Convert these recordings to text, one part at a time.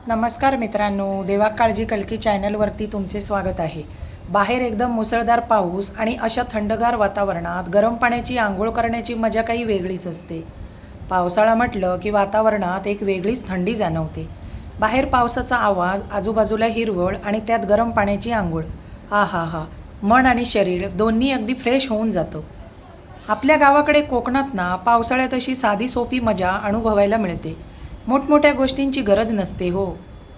नमस्कार मित्रांनो, देवा काळजी कल्की चॅनलवरती तुमचे स्वागत आहे। बाहेर एकदम मुसळधार पाऊस आणि अशा थंडगार वातावरणात गरम पाण्याची आंघोळ करण्याची मजा काही वेगळीच असते। पावसाळा म्हटलं की वातावरणात एक वेगळीच थंडी जाणवते। बाहेर पावसाचा आवाज, आजूबाजूला हिरवळ आणि त्यात गरम पाण्याची आंघोळ, आहा, मन आणि शरीर दोन्ही अगदी फ्रेश होऊन जातं। आपल्या गावाकडे कोकणात ना पावसाळ्यात अशी साधी सोपी मजा अनुभवायला मिळते। मोठमोठ्या गोष्टींची गरज नसते हो,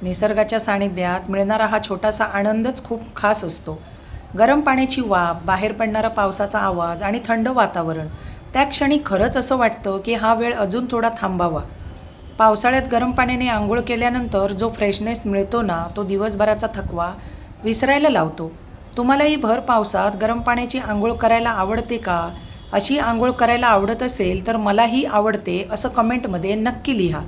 निसर्गाच्या सानिध्यात मिळणारा हा छोटासा आनंदच खूप खास असतो। गरम पाण्याची वाफ, बाहेर पडणारा पावसाचा आवाज आणि थंड वातावरण, त्या क्षणी खरंच असं वाटतं की हा वेळ अजून थोडा थांबावा। पावसाळ्यात गरम पाण्याने आंघोळ केल्यानंतर जो फ्रेशनेस मिळतो ना, तो दिवसभराचा थकवा विसरायला लावतो। तुम्हालाही भर पावसात गरम पाण्याची आंघोळ करायला आवडते का? अशी आंघोळ करायला आवडत असेल तर मलाही आवडते असं कमेंटमध्ये नक्की लिहा।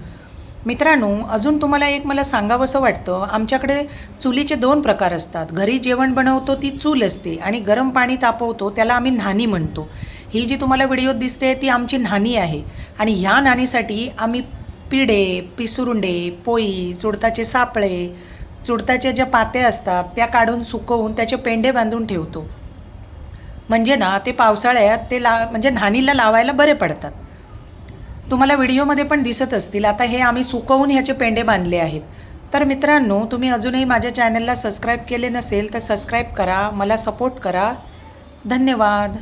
मित्रांनो, अजून तुम्हाला एक मला सांगावंसं वाटतं, आमच्याकडे चुलीचे 2 प्रकार असतात। घरी जेवण बनवतो ती चूल असते आणि गरम पाणी तापवतो त्याला आम्ही न्हाणी म्हणतो। ही जी तुम्हाला व्हिडिओत दिसते ती आमची न्हाणी आहे आणि ह्या न्हाणीसाठी आम्ही पिढे, पिसुरुंडे, पोई, चुडताचे सापळे, चुडताच्या ज्या पात्या असतात त्या काढून सुकवून त्याचे पेंडे बांधून ठेवतो। म्हणजे ना ते पावसाळ्यात ते म्हणजे न्हाणीला लावायला बरे पडतात। तुम्हाला व्हिडिओमध्ये पण दिसत असतील। आता हे आम्ही सुकवून ह्याचे पेंडे बांधले आहेत। तर मित्रांनो, तुम्ही अजूनही माझ्या चॅनलला सबस्क्राईब केले नसेल तर सबस्क्राईब करा, मला सपोर्ट करा। धन्यवाद।